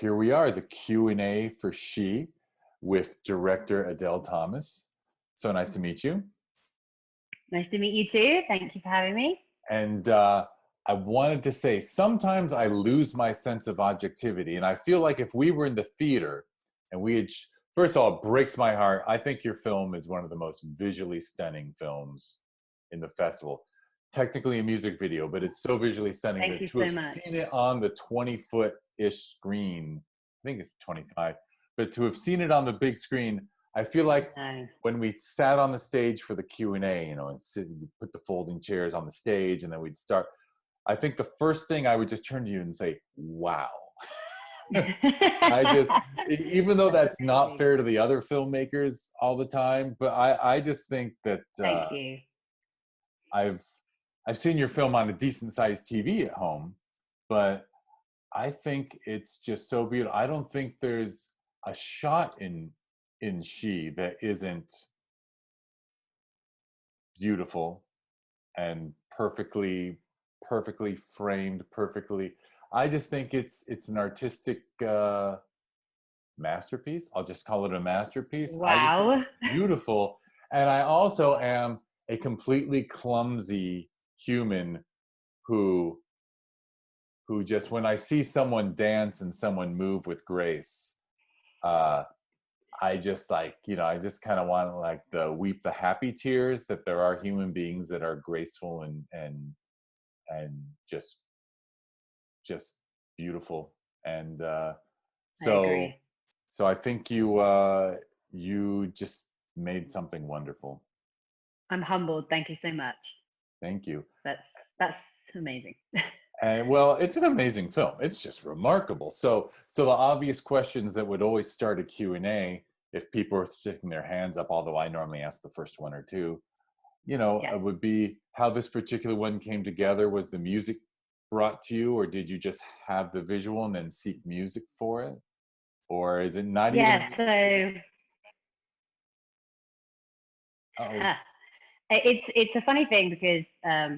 Here we are, the Q&A for She with director Adele Thomas. So nice to meet you. Nice to meet you too. Thank you for having me. And I wanted to say, sometimes I lose my sense of objectivity. And I feel like if we were in the theater and we had, first of all, it breaks my heart. I think your film is one of the most visually stunning films in the festival. Technically a music video, but it's so visually stunning Thank that you to so have much. seen it on the 20-foot-ish screen, I think it's 25, but to have seen it on the big screen, I feel like when we sat on the stage for the Q&A, you know, and put the folding chairs on the stage and then we'd start, I think the first thing I would just turn to you and say, wow. I just, even though that's not fair to the other filmmakers all the time, but I just think that Thank you. I've seen your film on a decent sized TV at home, but I think it's just so beautiful. I don't think there's a shot in She that isn't beautiful and perfectly framed, perfectly. I just think it's an artistic masterpiece. I'll just call it a masterpiece. I just think Wow. it's beautiful. And I also am a completely clumsy human who just, when I see someone dance and someone move with grace, I just like, you know, I just kind of want to like weep the happy tears that there are human beings that are graceful and just beautiful. And I agree. so I think you just made something wonderful. I'm humbled. Thank you so much. Thank you. That's amazing. And well, it's an amazing film. It's just remarkable. So the obvious questions that would always start a Q&A, if people are sticking their hands up, although I normally ask the first one or two, you know, Yeah. it would be how this particular one came together. Was the music brought to you, or did you just have the visual and then seek music for it? Or is it not even? Yeah, so Oh, it's a funny thing because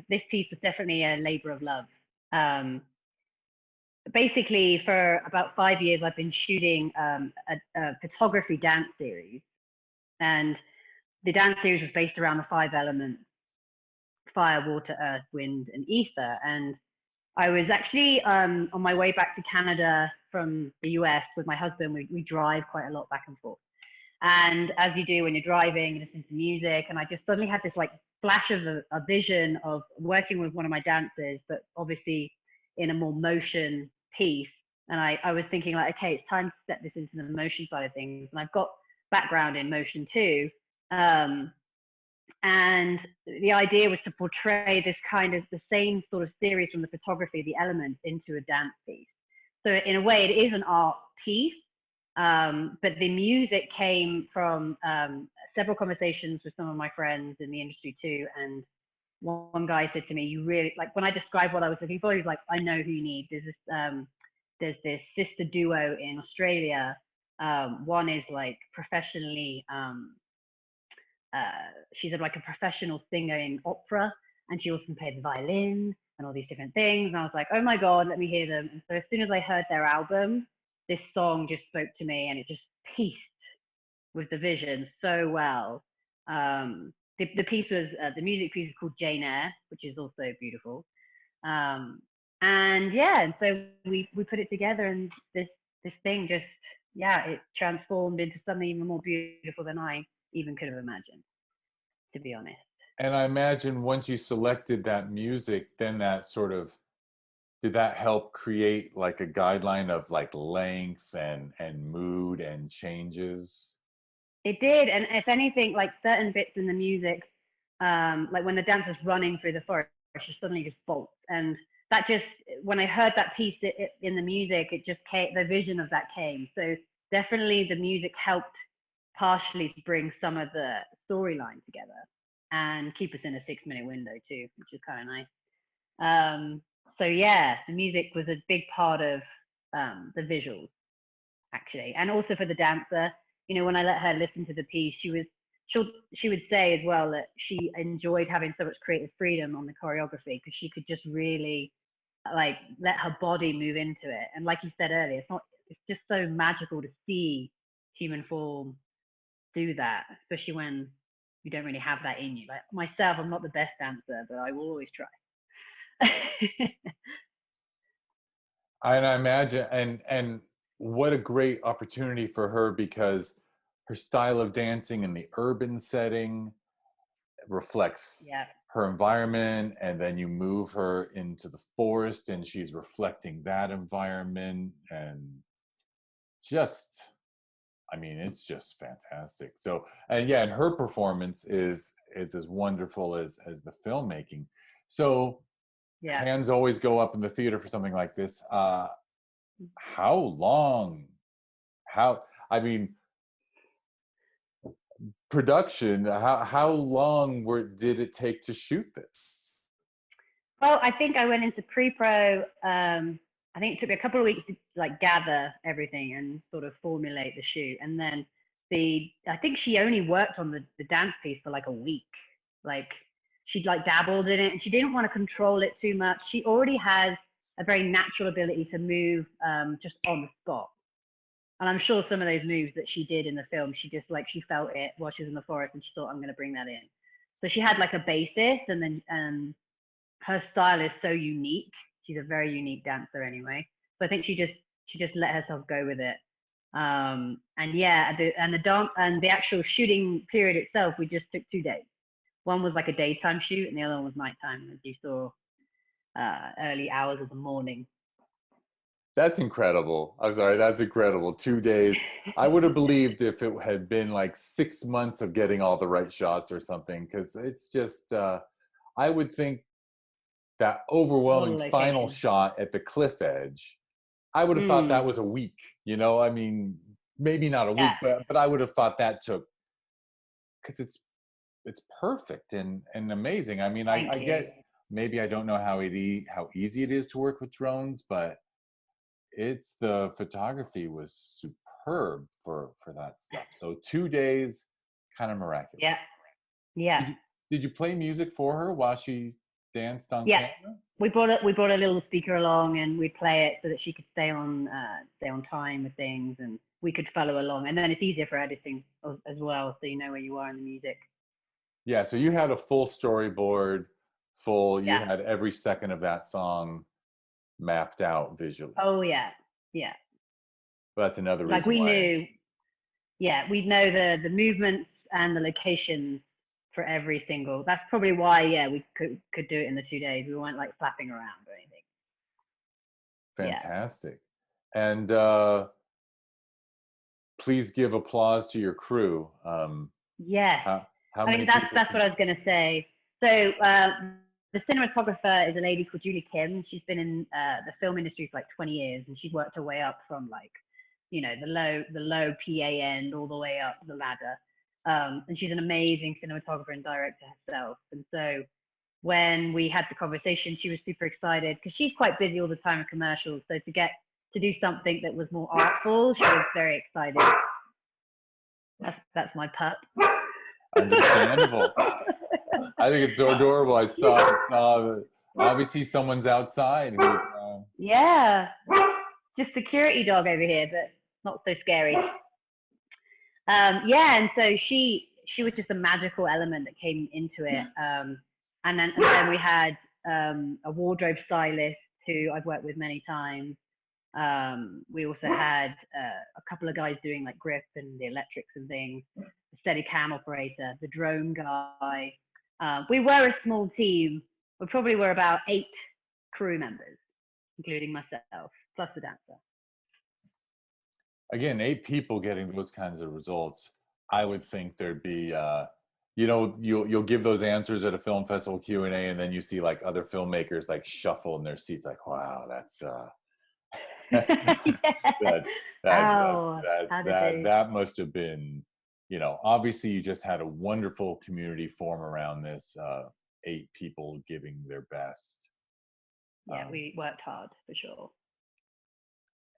this piece was definitely a labor of love. Um, Basically, for about 5 years, I've been shooting a photography dance series, and the dance series was based around the five elements: fire, water, earth, wind, and ether. And I was actually on my way back to Canada from the US with my husband. We drive quite a lot back and forth. And as you do when you're driving, you listen to music. And I just suddenly had this like flash of a vision of working with one of my dancers, but obviously in a more motion piece. And I was thinking like, okay, it's time to step this into the motion side of things. And I've got background in motion too. And the idea was to portray this kind of the same sort of series from the photography, the elements, into a dance piece. So in a way, it is an art piece, but the music came from several conversations with some of my friends in the industry too. And one guy said to me, "You really like." When I described what I was looking for, he was like, "I know who you need. There's this sister duo in Australia. One is like professionally." She's like a professional singer in opera, and she also can play the violin and all these different things. And I was like, oh my God, let me hear them. And so as soon as I heard their album, this song just spoke to me, and it just pieced with the vision so well. The piece was, the music piece is called Jane Eyre, which is also beautiful. And yeah, and so we put it together, and this thing just, yeah, it transformed into something even more beautiful than I even could have imagined, to be honest. and I imagine once you selected that music, then that sort of, did that help create like a guideline of like length and mood and changes? It did, and if anything, like certain bits in the music, like when the dancer's running through the forest, she suddenly just bolts, and that just, when I heard that piece in the music, it just came, the vision of that came. So definitely the music helped partially to bring some of the storyline together and keep us in a 6 minute window too, which is kind of nice. So yeah, the music was a big part of the visuals actually, and also for the dancer. You know, when I let her listen to the piece, she would say as well that she enjoyed having so much creative freedom on the choreography because she could just really like let her body move into it. And like you said earlier, it's just so magical to see human form do that, especially when you don't really have that in you. Like myself, I'm not the best dancer, but I will always try. And I imagine, and what a great opportunity for her, because her style of dancing in the urban setting reflects Yeah, her environment, and then you move her into the forest and she's reflecting that environment, and just, I mean, it's just fantastic. So, and yeah, and her performance is as wonderful as the filmmaking. So yeah. hands always go up in the theater for something like this. How long, how, I mean, production, how long did it take to shoot this? Well, I think I went into pre-pro. I think it took me a couple of weeks to like gather everything and sort of formulate the shoot, and then I think she only worked on the dance piece for like a week. Like she'd like dabbled in it, and she didn't want to control it too much. She already has a very natural ability to move just on the spot. And I'm sure some of those moves that she did in the film, she just like she felt it while she was in the forest, and she thought, I'm going to bring that in. So she had like a basis, and then her style is so unique. She's a very unique dancer anyway. So I think she just let herself go with it. And yeah, the actual shooting period itself, we just took 2 days. One was like a daytime shoot, and the other one was nighttime, as you saw, early hours of the morning. That's incredible. I'm sorry, that's incredible. 2 days. I would have believed if it had been like 6 months of getting all the right shots or something, because it's just, I would think that A lot overwhelming of final locations. shot at the cliff edge, I would have thought that Mm, was a week, you know? I mean, maybe not a yeah, week, but I would have thought that took, because it's perfect and amazing. I mean, thank I you. get, maybe I don't know how easy it is to work with drones, but it's, the photography was superb for that stuff. So 2 days, kind of Yeah, miraculous. yeah. Did you play music for her while she danced on Yeah, camera? we brought a little speaker along, and we'd play it so that she could stay on time with things, and we could follow along. And then it's easier for editing as well, so you know where you are in the music. Yeah, so you had a full storyboard, you Yeah. had every second of that song mapped out visually. Oh yeah, yeah. But that's another Like reason we why. knew, yeah, we'd know the movements and the locations for every single. That's probably why, yeah, we could do it in the 2 days. We weren't like flapping around or anything. Yeah. Fantastic. And please give applause to your crew. Yes. How I mean, many people that's what I was going to say. So the cinematographer is a lady called Julie Kim. She's been in the film industry for like 20 years, and she's worked her way up from like, the low PA end all the way up the ladder. And she's an amazing cinematographer and director herself. And so when we had the conversation, she was super excited because she's quite busy all the time with commercials. So to get to do something that was more artful, she was very excited. That's my pup. Understandable. I think it's so adorable. I saw obviously someone's outside who's Yeah, just security dog over here, but not so scary. Yeah, and so she was just a magical element that came into it. And then we had a wardrobe stylist who I've worked with many times. We also had a couple of guys doing like grip and the electrics and things, the steady cam operator, the drone guy. We were a small team. We probably were about 8 crew members, including myself, plus the dancer. again 8 people getting those kinds of results. I would think there'd be you'll give those answers at a film festival Q&A, and then you see like other filmmakers like shuffle in their seats like, wow, that's Yeah. How did they? that must have been, obviously you just had a wonderful community form around this, 8 people giving their best. Yeah, we worked hard for sure.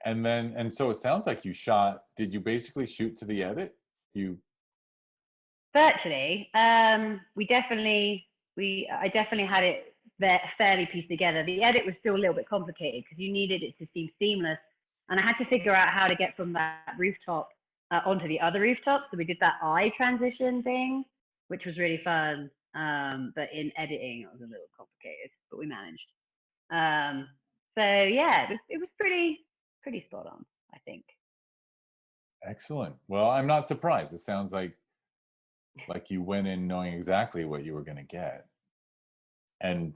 And so it sounds like did you basically shoot to the edit? You Virtually, I definitely had it fairly pieced together. The edit was still a little bit complicated because you needed it to seem seamless and I had to figure out how to get from that rooftop onto the other rooftop. So we did that eye transition thing, which was really fun. But in editing, it was a little complicated, but we managed. So yeah, it was pretty spot on, I think. Excellent. Well, I'm not surprised. It sounds like you went in knowing exactly what you were going to get, and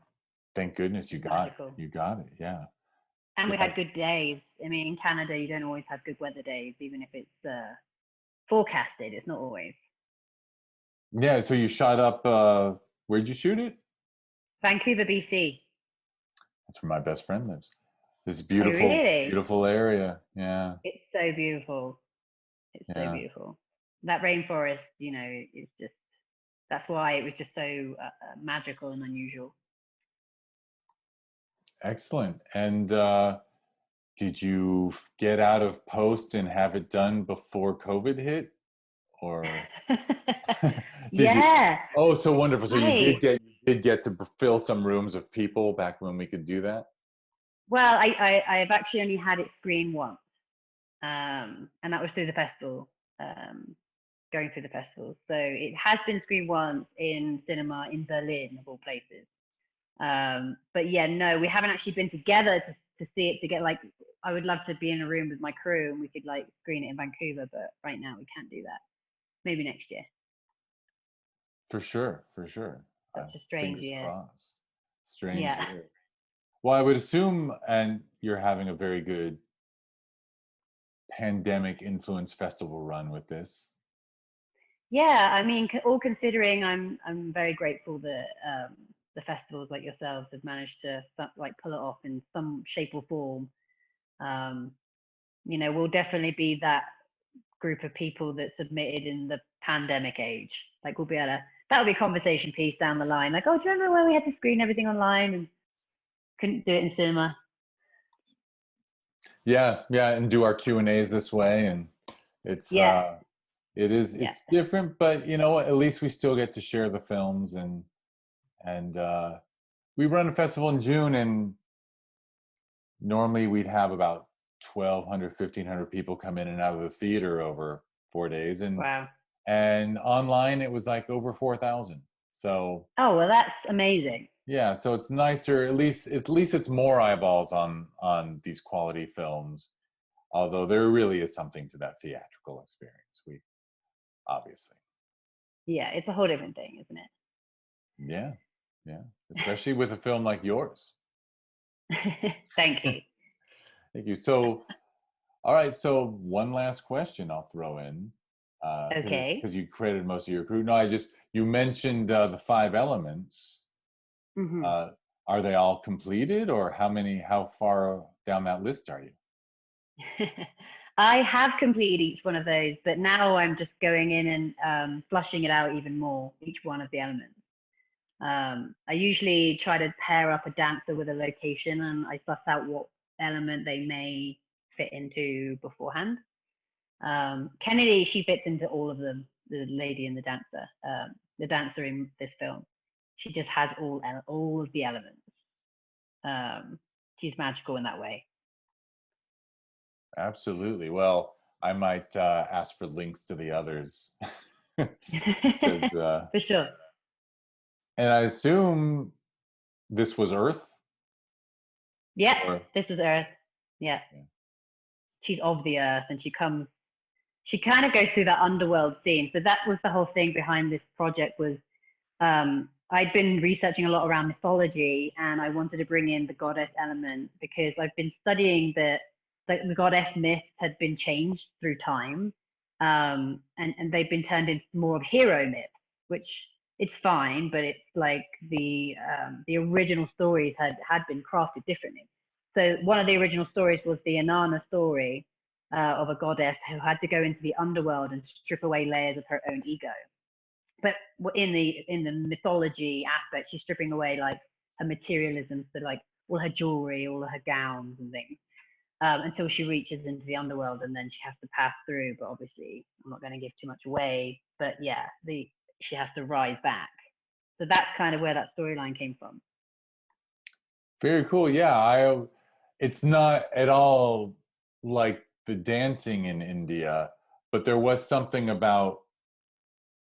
thank goodness you got Magical. it. Yeah. And we Yeah. had good days. I mean, in Canada, you don't always have good weather days, even if it's forecasted. It's not always. Yeah. So you shot up. Where'd you shoot it? Vancouver, BC. That's where my best friend lives. This Oh, beautiful, really? beautiful area. Yeah. It's so beautiful. It's so Yeah. beautiful. That rainforest, is just, that's why it was just so magical and unusual. Excellent. And did you get out of post and have it done before COVID hit, or did you? Yeah. Oh, so wonderful. So Right. you did get to fill some rooms of people back when we could do that. Well, I've actually only had it screened once, and that was through the festival, going through the festival. So it has been screened once in cinema in Berlin, of all places. But yeah, no, we haven't actually been together to see it. To get like, I would love to be in a room with my crew and we could like screen it in Vancouver, but right now we can't do that. Maybe next year. For sure, for sure. Such a strange Fingers year. crossed. Strange Yeah. year. Well, I would assume, and you're having a very good pandemic influence festival run with this. Yeah, I mean, all considering, I'm very grateful that the festivals like yourselves have managed to like pull it off in some shape or form. Um, we'll definitely be that group of people that submitted in the pandemic age. Like we'll be able to, that'll be a conversation piece down the line. Like, oh, do you remember when we had to screen everything online and couldn't do it in cinema? Yeah, yeah, and do our Q&As this way, and it's Yeah, yeah, it's different, but you know, at least we still get to share the films, and we run a festival in June, and normally we'd have about 1,200, 1,500 people come in and out of the theater over 4 days, wow. and online it was like over 4,000. So Oh, well, that's amazing. yeah, so it's nicer. At least it's more eyeballs on these quality films. Although there really is something to that theatrical experience. We obviously. Yeah, it's a whole different thing, isn't Yeah, yeah. Especially with a film like yours. it? Thank you. Thank you. So, all right. So one last question I'll throw in, Okay. because you credited most of your crew. No, you mentioned the five elements. Hmm. Uh, are they all completed, or how far down that list are you? I have completed each one of those, but now I'm just going in and flushing it out even more, each one of the elements. I usually try to pair up a dancer with a location and I suss out what element they may fit into beforehand. Kennedy, she fits into all of them, the lady and the dancer in this film. She just has all of the elements. Um, she's magical in that way. Absolutely. Well, I might ask for links to the others. Because For sure. and I assume this was Earth, Yeah, or this is Earth. Yeah, yeah. she's of the Earth, and she kind of goes through that underworld scene. So that was the whole thing behind this project was I'd been researching a lot around mythology, and I wanted to bring in the goddess element because I've been studying that the goddess myths had been changed through time, and they've been turned into more of hero myths, which it's fine, but it's like the original stories had been crafted differently. So one of the original stories was the Inanna story of a goddess who had to go into the underworld and strip away layers of her own ego. But in the mythology aspect, she's stripping away like her materialism, so like all her jewelry, all her gowns and things, until she reaches into the underworld, and then she has to pass through. But obviously, I'm not going to give too much away. But yeah, she has to rise back. So that's kind of where that storyline came from. Very cool. Yeah, it's not at all like the dancing in India, but there was something about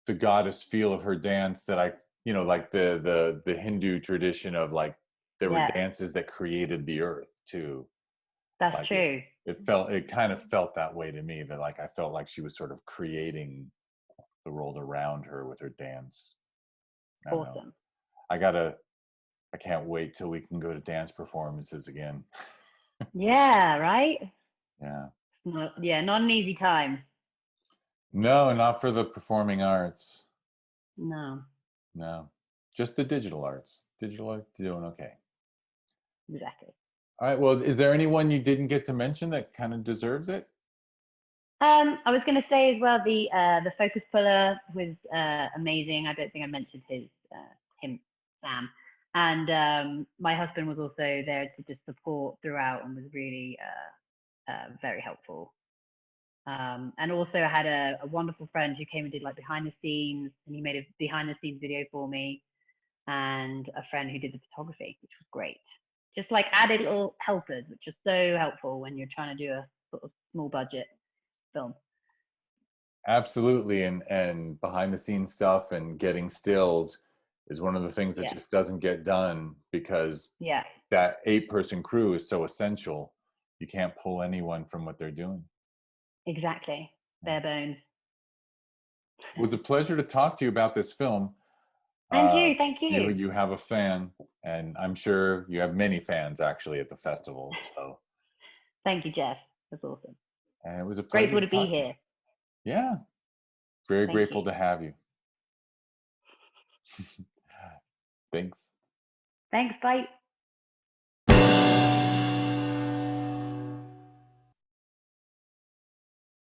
the goddess feel of her dance that I, like the Hindu tradition of like there were Yeah, dances that created the earth too. that's Like true. it kind of felt that way to me, that like I felt like she was sort of creating the world around her with her dance. I don't know. Awesome. I gotta. I can't wait till we can go to dance performances again. Yeah, right? Yeah. Yeah, not an easy time. No, not for the performing arts. No, No, just the digital arts. Digital art doing okay. exactly. All right. Well, is there anyone you didn't get to mention that kind of deserves it? I was going to say as well, the focus puller was amazing. I don't think I mentioned him, Sam, and my husband was also there to just support throughout and was really very helpful. And also I had a wonderful friend who came and did like behind the scenes, and he made a behind the scenes video for me, and a friend who did the photography, which was great. Just like added little helpers, which is so helpful when you're trying to do a sort of small budget film. Absolutely. And behind the scenes stuff and getting stills is one of the things that Yeah, just doesn't get done because yeah, that 8-person crew is so essential. You can't pull anyone from what they're doing. exactly. Yeah. Bare bones. It was a pleasure to talk to you about this film. And you, thank you. You have a fan, and I'm sure you have many fans actually at the festival. So, Thank you, Jeff. That's awesome. and it was a pleasure Grateful to to be talk to you. here. Yeah, very Thank grateful you. to have you. Thanks. Thanks, bye.